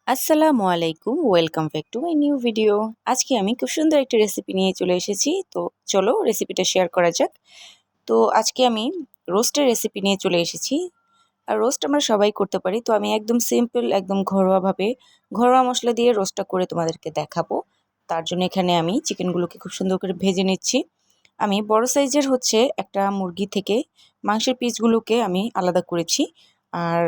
আসসালামু আলাইকুম, welcome back to my new video. আজকে আমি খুব সুন্দর একটা রেসিপি নিয়ে চলে এসেছি। তো চলো রেসিপিটা শেয়ার করা যাক। তো আজকে আমি রোস্টের রেসিপি নিয়ে চলে এসেছি। আর রোস্ট আমরা সবাই করতে পারি। তো আমি একদম সিম্পল, একদম ঘরোয়াভাবে ঘরোয়া মশলা দিয়ে রোস্টটা করে তোমাদেরকে দেখাবো। তার জন্য এখানে আমি চিকেনগুলোকে খুব সুন্দর করে ভেজে নিচ্ছি। আমি বড় সাইজের একটা মুরগি থেকে মাংসের পিসগুলোকে আমি আলাদা করেছি। আর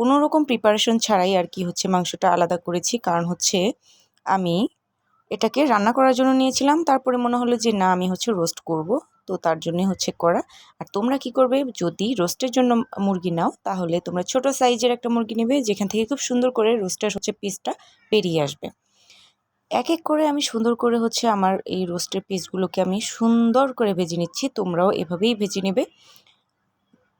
কোনো রকম প্রিপারেশন ছাড়াই আর কি মাংসটা আলাদা করেছি। কারণ আমি এটাকে রান্না করার জন্য নিয়েছিলাম। তারপরে মনে হলো যে না, আমি রোস্ট করব। তো তার জন্যই করা। আর তোমরা কি করবে, যদি রোস্টের জন্য মুরগি নাও তাহলে তোমরা ছোট সাইজের একটা মুরগি নেবে, যেখান থেকে খুব সুন্দর করে রোস্টের পিসটা বেরিয়ে আসবে। এক এক করে আমি সুন্দর করে আমার এই রোস্টের পিসগুলোকে আমি সুন্দর করে ভেজে নিচ্ছি। তোমরাও এভাবেই ভেজে নেবে।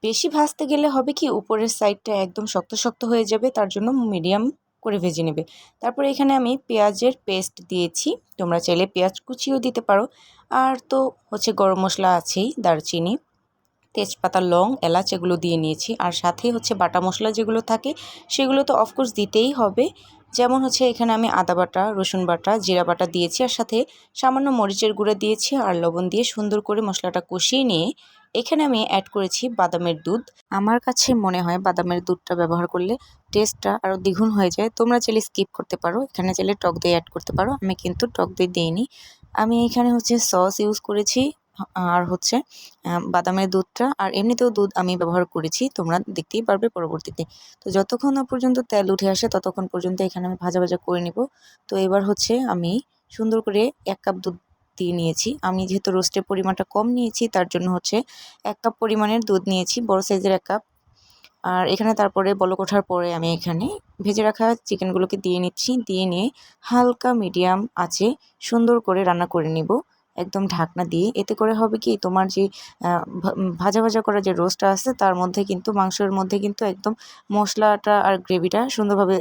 বেশি ভাজতে গেলে হবে কি, উপরের সাইডটা একদম শক্ত শক্ত হয়ে যাবে। তার জন্য মিডিয়াম করে ভেজে নেবে। তারপরে এখানে আমি পেঁয়াজের পেস্ট দিয়েছি। তোমরা চাইলে পেঁয়াজ কুচিও দিতে পারো। আর তো গরম মশলা আছেই, দারচিনি, তেজপাতা, লং, এলাচ এগুলো দিয়ে নিয়েছি। আর সাথে বাটা মশলা যেগুলো থাকে সেগুলো তো অফকোর্স দিতেই হবে। যেমন এখানে আমি আদা বাটা, রসুন বাটা, জিরা বাটা দিয়েছি। আর সাথে সামান্য মরিচের গুঁড়া দিয়েছি আর লবণ দিয়ে সুন্দর করে মশলাটা কষিয়ে নিয়ে এখানে আমি অ্যাড করেছি বাদামের দুধ। আমার কাছে মনে হয় বাদামের দুধটা ব্যবহার করলে টেস্টটা আরও দ্বিগুণ হয়ে যায়। তোমরা চাইলে স্কিপ করতে পারো, এখানে চাইলে টক দই অ্যাড করতে পারো। আমি কিন্তু টক দই দিইনি। আমি এখানে সস ইউজ করেছি। আর বাদামের দুধটা, আর এমনিতেও দুধ আমি ব্যবহার করেছি, তোমরা দেখতেই পারবে পরবর্তীতে। তো যতক্ষণ না পর্যন্ত তেল উঠে আসে ততক্ষণ পর্যন্ত এখানে আমি ভাজা ভাজা করে নিব। তো এবার আমি সুন্দর করে 1 কাপ দুধ দিয়ে নিয়েছি। আমি যেহেতু রোস্টের পরিমাণটা কম নিয়েছি তার জন্য 1 কাপ পরিমাণের দুধ নিয়েছি, বড় সাইজের 1 কাপ। আর এখানে তারপরে বলক ওঠার পরে আমি এখানে ভেজে রাখা চিকেনগুলোকে দিয়ে নিচ্ছি। দিয়ে নিয়ে হালকা মিডিয়াম আঁচে সুন্দর করে রান্না করে নিব, একদম ঢাকনা দিয়ে। এতে করে হবে কি, তোমার যে ভাজা ভাজা করা যে রোস্টটা আছে তার মধ্যে কিন্তু, মাংসের মধ্যে কিন্তু একদম মশলাটা আর গ্রেভিটা সুন্দরভাবে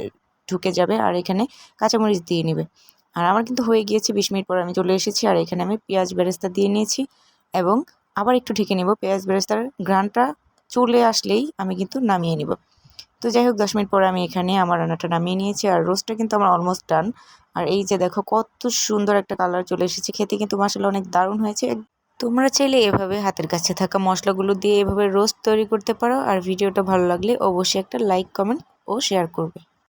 ঢুকে যাবে। আর এখানে কাঁচামরিচ দিয়ে নেবে। আর আমার কিন্তু হয়ে গিয়েছে, 20 মিনিট পর আমি চলে এসেছি। আর এখানে আমি পেঁয়াজ বেরেস্তা দিয়ে নিয়েছি এবং আবার একটু ঢেকে নেব। পেঁয়াজ বেরেস্তার ঘ্রাণটা চলে আসলেই আমি কিন্তু নামিয়ে নিব। তো যাই হোক, 10 মিনিট পরে আমি এখানে আমার রান্নাটা নামিয়ে নিয়েছি। আর রোস্টটা কিন্তু আমার অলমোস্ট ডান। আর এই যে দেখো কত সুন্দর একটা কালার চলে এসেছে, খেতে কিন্তু মাশাআল্লাহ অনেক দারুণ হয়েছে। তোমরা চাইলে এভাবে হাতের কাছে থাকা মশলাগুলো দিয়ে এভাবে রোস্ট তৈরি করতে পারো। আর ভিডিওটা ভালো লাগলে অবশ্যই একটা লাইক, কমেন্ট ও শেয়ার করবে।